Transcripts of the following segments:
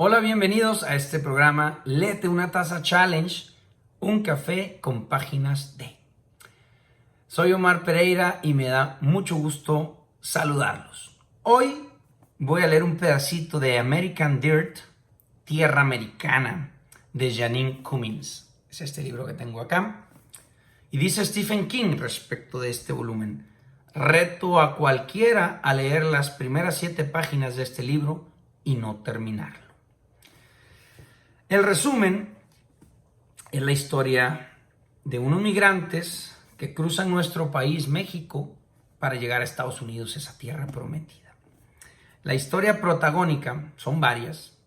Hola, bienvenidos a este programa Léete una taza challenge, un café con páginas de. Soy Omar Pereira y me da mucho gusto saludarlos. Hoy voy a leer un pedacito de American Dirt, Tierra Americana, de Janine Cummins. Es este libro que tengo acá. Y dice Stephen King respecto de este volumen: reto a cualquiera a leer las primeras 7 páginas de este libro y no terminarlo. El resumen es la historia de unos migrantes que cruzan nuestro país, México, para llegar a Estados Unidos, esa tierra prometida. La historia protagónica son varios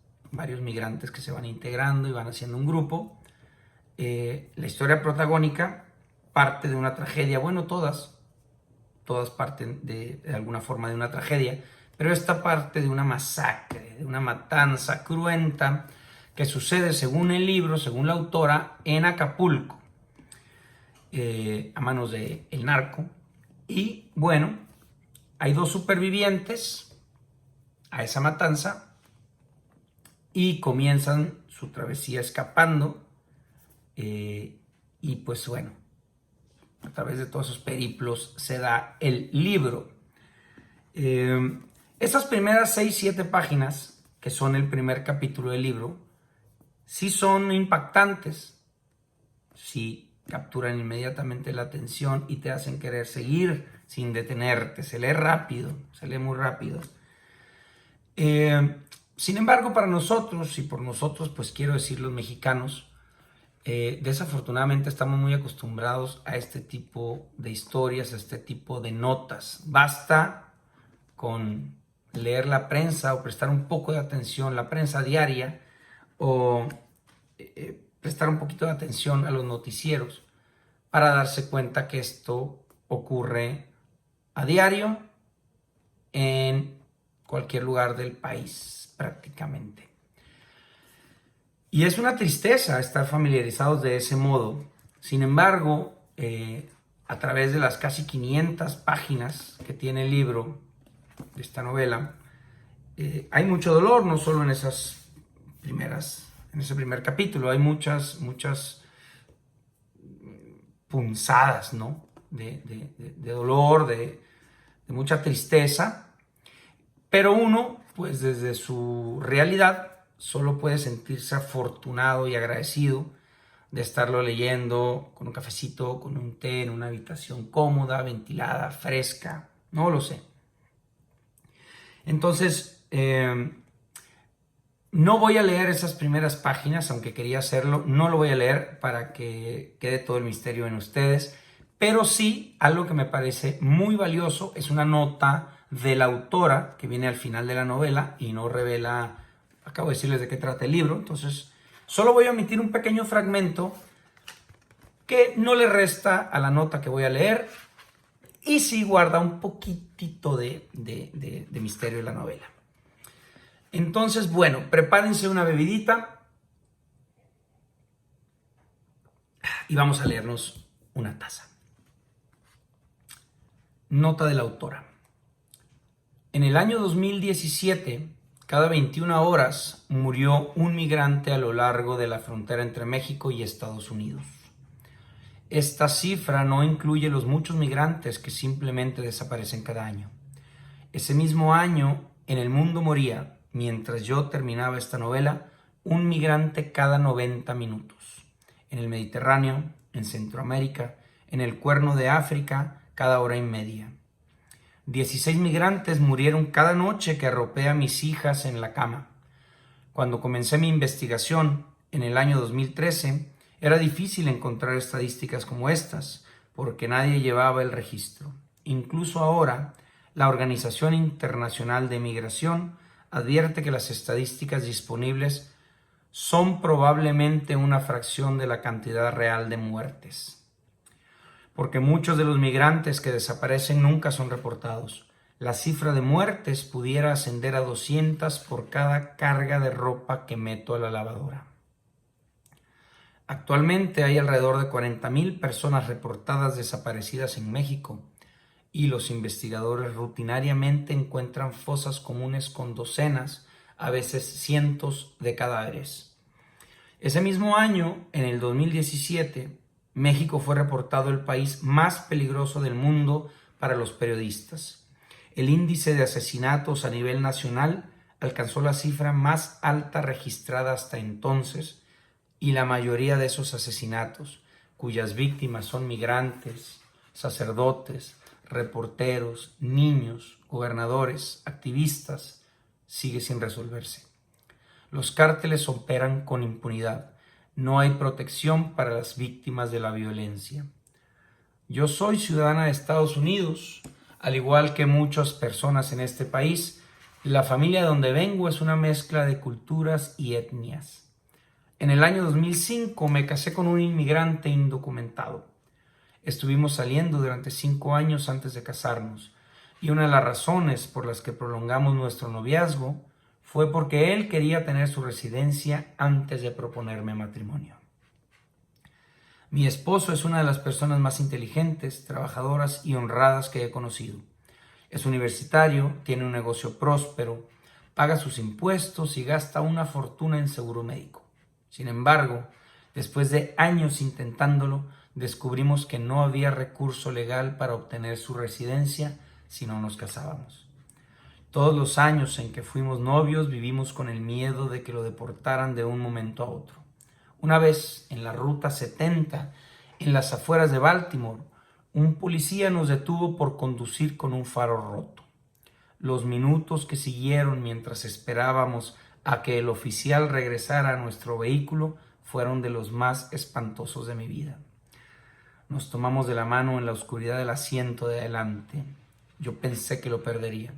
migrantes que se van integrando y van haciendo un grupo. La historia protagónica parte de una tragedia, bueno, todas parten de alguna forma de una tragedia, pero esta parte de una masacre, de una matanza cruenta que sucede, según el libro, según la autora, en Acapulco, a manos del narco. Y bueno, hay 2 supervivientes a esa matanza y comienzan su travesía escapando, y pues bueno, a través de todos esos periplos se da el libro. Esas primeras 6-7 páginas, que son el primer capítulo del libro, sí son impactantes, sí capturan inmediatamente la atención y te hacen querer seguir sin detenerte. Se lee rápido, se lee muy rápido. Sin embargo, para nosotros, y por nosotros pues quiero decir los mexicanos, desafortunadamente estamos muy acostumbrados a este tipo de historias, a este tipo de notas. Basta con leer la prensa o prestar un poco de atención, la prensa diaria, o prestar un poquito de atención a los noticieros para darse cuenta que esto ocurre a diario en cualquier lugar del país prácticamente. Y es una tristeza estar familiarizados de ese modo. Sin embargo, a través de las casi 500 páginas que tiene el libro de esta novela, hay mucho dolor, no solo en ese primer capítulo, hay muchas punzadas, ¿no? de dolor, de mucha tristeza, pero uno, pues desde su realidad, solo puede sentirse afortunado y agradecido de estarlo leyendo con un cafecito, con un té, en una habitación cómoda, ventilada, fresca, no lo sé. Entonces, no voy a leer esas primeras páginas, aunque quería hacerlo, no lo voy a leer para que quede todo el misterio en ustedes, pero sí, algo que me parece muy valioso es una nota de la autora que viene al final de la novela y no revela, acabo de decirles de qué trata el libro, entonces solo voy a omitir un pequeño fragmento que no le resta a la nota que voy a leer y sí guarda un poquitito de misterio de la novela. Entonces, bueno, prepárense una bebidita y vamos a leernos una taza. Nota de la autora. En el año 2017, cada 21 horas murió un migrante a lo largo de la frontera entre México y Estados Unidos. Esta cifra no incluye los muchos migrantes que simplemente desaparecen cada año. Ese mismo año, en el mundo moría, mientras yo terminaba esta novela, un migrante cada 90 minutos. En el Mediterráneo, en Centroamérica, en el Cuerno de África, cada hora y media. 16 migrantes murieron cada noche que arropé a mis hijas en la cama. Cuando comencé mi investigación, en el año 2013, era difícil encontrar estadísticas como estas, porque nadie llevaba el registro. Incluso ahora, la Organización Internacional de Migración advierte que las estadísticas disponibles son probablemente una fracción de la cantidad real de muertes. Porque muchos de los migrantes que desaparecen nunca son reportados. La cifra de muertes pudiera ascender a 200 por cada carga de ropa que meto a la lavadora. Actualmente hay alrededor de 40,000 personas reportadas desaparecidas en México, y los investigadores rutinariamente encuentran fosas comunes con docenas a veces cientos de cadáveres. Ese mismo año, en el 2017, México fue reportado el país más peligroso del mundo para los periodistas. El índice de asesinatos a nivel nacional alcanzó la cifra más alta registrada hasta entonces, y la mayoría de esos asesinatos, cuyas víctimas son migrantes, sacerdotes, reporteros, niños, gobernadores, activistas, sigue sin resolverse. Los cárteles operan con impunidad. No hay protección para las víctimas de la violencia. Yo soy ciudadana de Estados Unidos, al igual que muchas personas en este país. La familia de donde vengo es una mezcla de culturas y etnias. En el año 2005 me casé con un inmigrante indocumentado. Estuvimos saliendo durante 5 años antes de casarnos, y una de las razones por las que prolongamos nuestro noviazgo fue porque él quería tener su residencia antes de proponerme matrimonio. Mi esposo es una de las personas más inteligentes, trabajadoras y honradas que he conocido. Es universitario, tiene un negocio próspero, paga sus impuestos y gasta una fortuna en seguro médico. Sin embargo, después de años intentándolo, descubrimos que no había recurso legal para obtener su residencia si no nos casábamos. Todos los años en que fuimos novios vivimos con el miedo de que lo deportaran de un momento a otro. Una vez, en la Ruta 70, en las afueras de Baltimore, un policía nos detuvo por conducir con un faro roto. Los minutos que siguieron mientras esperábamos a que el oficial regresara a nuestro vehículo fueron de los más espantosos de mi vida. Nos tomamos de la mano en la oscuridad del asiento de adelante. Yo pensé que lo perdería.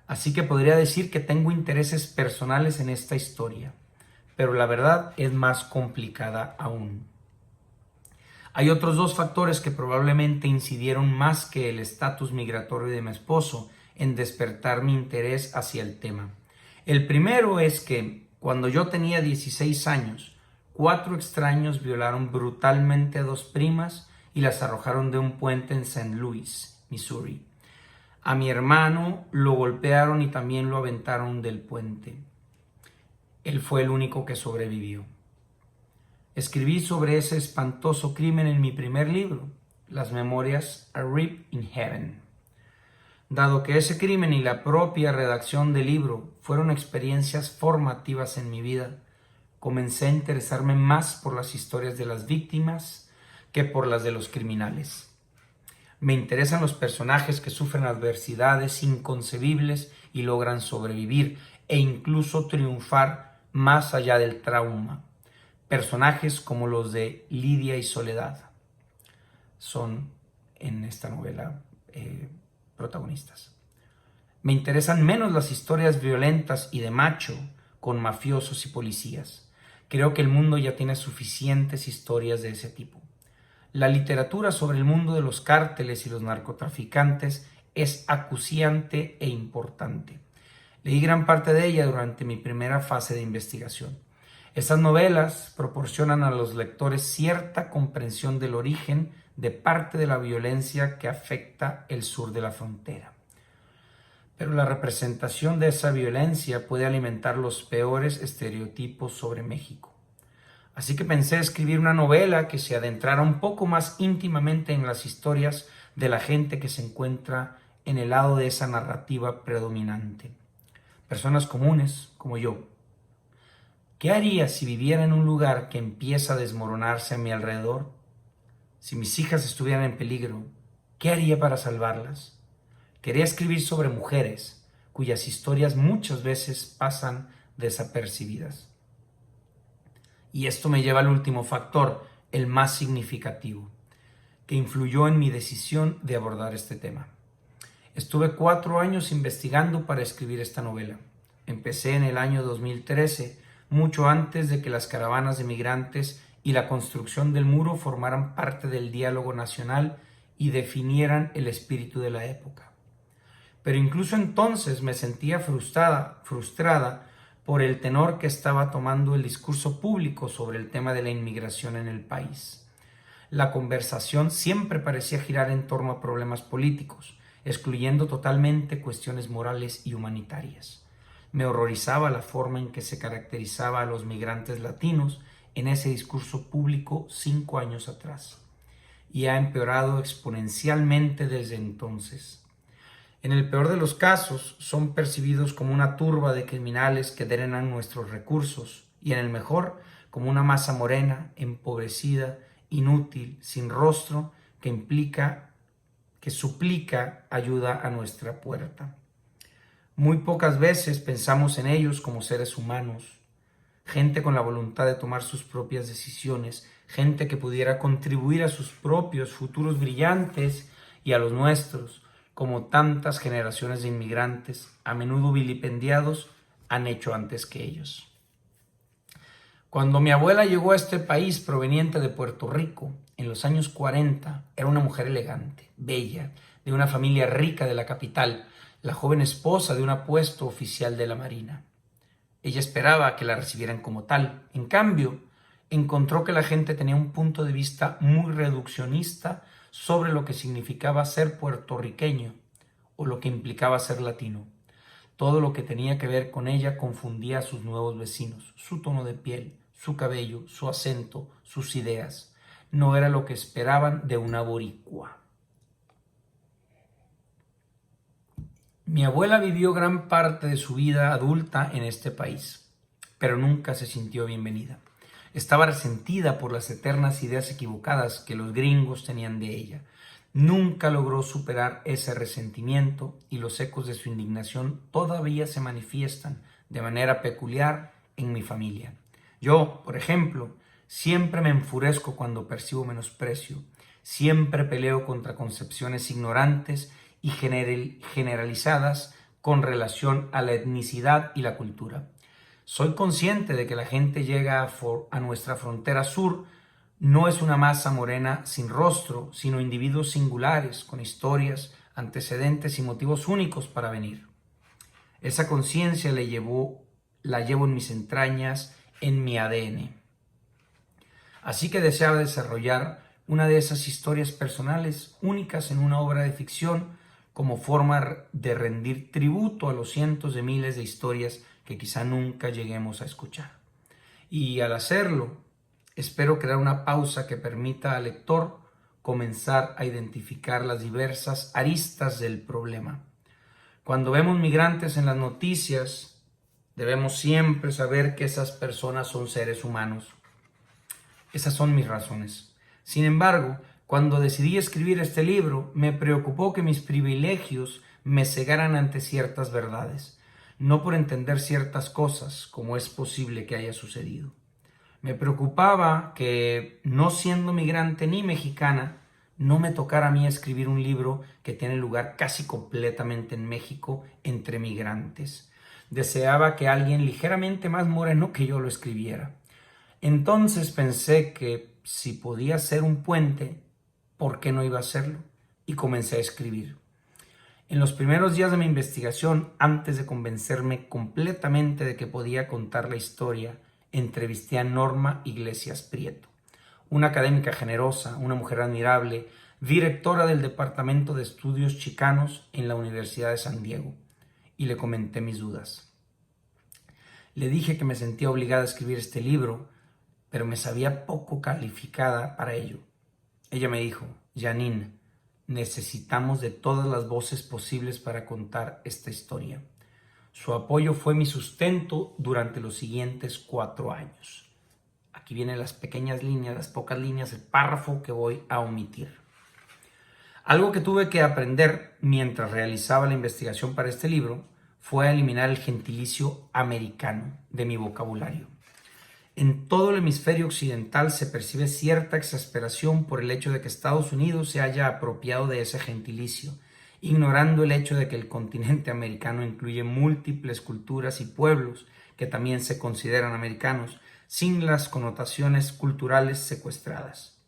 Así que podría decir que tengo intereses personales en esta historia, pero la verdad es más complicada aún. Hay otros 2 factores que probablemente incidieron más que el estatus migratorio de mi esposo en despertar mi interés hacia el tema. El primero es que, cuando yo tenía 16 años, 4 extraños violaron brutalmente a 2 primas y las arrojaron de un puente en St. Louis, Missouri. A mi hermano lo golpearon y también lo aventaron del puente. Él fue el único que sobrevivió. Escribí sobre ese espantoso crimen en mi primer libro, Las Memorias A Rip in Heaven. Dado que ese crimen y la propia redacción del libro fueron experiencias formativas en mi vida, comencé a interesarme más por las historias de las víctimas que por las de los criminales. Me interesan los personajes que sufren adversidades inconcebibles y logran sobrevivir e incluso triunfar más allá del trauma. Personajes como los de Lidia y Soledad son en esta novela protagonistas. Me interesan menos las historias violentas y de macho con mafiosos y policías. Creo que el mundo ya tiene suficientes historias de ese tipo. La literatura sobre el mundo de los cárteles y los narcotraficantes es acuciante e importante. Leí gran parte de ella durante mi primera fase de investigación. Estas novelas proporcionan a los lectores cierta comprensión del origen de parte de la violencia que afecta el sur de la frontera. Pero la representación de esa violencia puede alimentar los peores estereotipos sobre México. Así que pensé escribir una novela que se adentrara un poco más íntimamente en las historias de la gente que se encuentra en el lado de esa narrativa predominante. Personas comunes como yo. ¿Qué haría si viviera en un lugar que empieza a desmoronarse a mi alrededor? Si mis hijas estuvieran en peligro, ¿qué haría para salvarlas? Quería escribir sobre mujeres cuyas historias muchas veces pasan desapercibidas. Y esto me lleva al último factor, el más significativo, que influyó en mi decisión de abordar este tema. Estuve 4 años investigando para escribir esta novela. Empecé en el año 2013, mucho antes de que las caravanas de migrantes y la construcción del muro formaran parte del diálogo nacional y definieran el espíritu de la época. Pero incluso entonces me sentía frustrada por el tenor que estaba tomando el discurso público sobre el tema de la inmigración en el país. La conversación siempre parecía girar en torno a problemas políticos, excluyendo totalmente cuestiones morales y humanitarias. Me horrorizaba la forma en que se caracterizaba a los migrantes latinos en ese discurso público 5 años atrás, y ha empeorado exponencialmente desde entonces. En el peor de los casos, son percibidos como una turba de criminales que drenan nuestros recursos, y en el mejor, como una masa morena, empobrecida, inútil, sin rostro, que suplica ayuda a nuestra puerta. Muy pocas veces pensamos en ellos como seres humanos, gente con la voluntad de tomar sus propias decisiones, gente que pudiera contribuir a sus propios futuros brillantes y a los nuestros, como tantas generaciones de inmigrantes, a menudo vilipendiados, han hecho antes que ellos. Cuando mi abuela llegó a este país proveniente de Puerto Rico, en los años 40, era una mujer elegante, bella, de una familia rica de la capital, la joven esposa de un apuesto oficial de la Marina. Ella esperaba que la recibieran como tal. En cambio, encontró que la gente tenía un punto de vista muy reduccionista sobre lo que significaba ser puertorriqueño o lo que implicaba ser latino. Todo lo que tenía que ver con ella confundía a sus nuevos vecinos, su tono de piel, su cabello, su acento, sus ideas. No era lo que esperaban de una boricua. Mi abuela vivió gran parte de su vida adulta en este país, pero nunca se sintió bienvenida. Estaba resentida por las eternas ideas equivocadas que los gringos tenían de ella. Nunca logró superar ese resentimiento y los ecos de su indignación todavía se manifiestan de manera peculiar en mi familia. Yo, por ejemplo, siempre me enfurezco cuando percibo menosprecio. Siempre peleo contra concepciones ignorantes y generalizadas con relación a la etnicidad y la cultura. Soy consciente de que la gente llega a nuestra frontera sur no es una masa morena sin rostro, sino individuos singulares, con historias, antecedentes y motivos únicos para venir. Esa conciencia la llevo en mis entrañas, en mi ADN. Así que deseaba desarrollar una de esas historias personales únicas en una obra de ficción como forma de rendir tributo a los cientos de miles de historias que quizá nunca lleguemos a escuchar. Y al hacerlo, espero crear una pausa que permita al lector comenzar a identificar las diversas aristas del problema. Cuando vemos migrantes en las noticias, debemos siempre saber que esas personas son seres humanos. Esas son mis razones. Sin embargo, cuando decidí escribir este libro, me preocupó que mis privilegios me cegaran ante ciertas verdades, no por entender ciertas cosas como es posible que haya sucedido. Me preocupaba que, no siendo migrante ni mexicana, no me tocara a mí escribir un libro que tiene lugar casi completamente en México entre migrantes. Deseaba que alguien ligeramente más moreno que yo lo escribiera. Entonces pensé que si podía ser un puente, ¿por qué no iba a hacerlo? Y comencé a escribir. En los primeros días de mi investigación, antes de convencerme completamente de que podía contar la historia, entrevisté a Norma Iglesias Prieto, una académica generosa, una mujer admirable, directora del Departamento de Estudios Chicanos en la Universidad de San Diego, y le comenté mis dudas. Le dije que me sentía obligada a escribir este libro, pero me sabía poco calificada para ello. Ella me dijo: Janine, necesitamos de todas las voces posibles para contar esta historia. Su apoyo fue mi sustento durante los siguientes 4 años. Aquí vienen las pequeñas líneas, las pocas líneas, el párrafo que voy a omitir. Algo que tuve que aprender mientras realizaba la investigación para este libro fue a eliminar el gentilicio americano de mi vocabulario. En todo el hemisferio occidental se percibe cierta exasperación por el hecho de que Estados Unidos se haya apropiado de ese gentilicio, ignorando el hecho de que el continente americano incluye múltiples culturas y pueblos que también se consideran americanos, sin las connotaciones culturales secuestradas.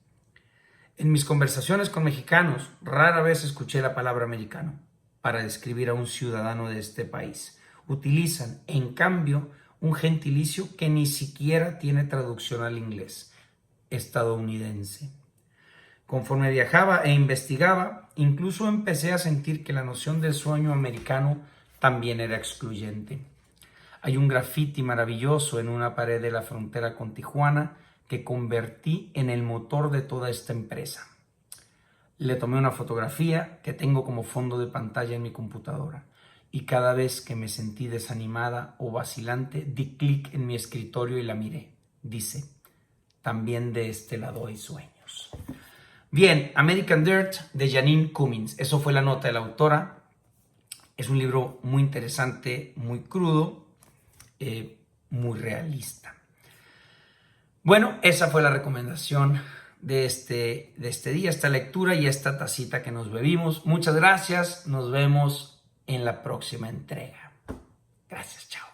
En mis conversaciones con mexicanos, rara vez escuché la palabra americano para describir a un ciudadano de este país. Utilizan, en cambio, un gentilicio que ni siquiera tiene traducción al inglés: estadounidense. Conforme viajaba e investigaba, incluso empecé a sentir que la noción del sueño americano también era excluyente. Hay un graffiti maravilloso en una pared de la frontera con Tijuana que convertí en el motor de toda esta empresa. Le tomé una fotografía que tengo como fondo de pantalla en mi computadora y cada vez que me sentí desanimada o vacilante, di clic en mi escritorio y la miré. Dice, también de este lado hay sueños. Bien, American Dirt de Janine Cummins. Eso fue la nota de la autora. Es un libro muy interesante, muy crudo, muy realista. Bueno, esa fue la recomendación de este día, esta lectura y esta tacita que nos bebimos. Muchas gracias. Nos vemos en la próxima entrega. Gracias, chao.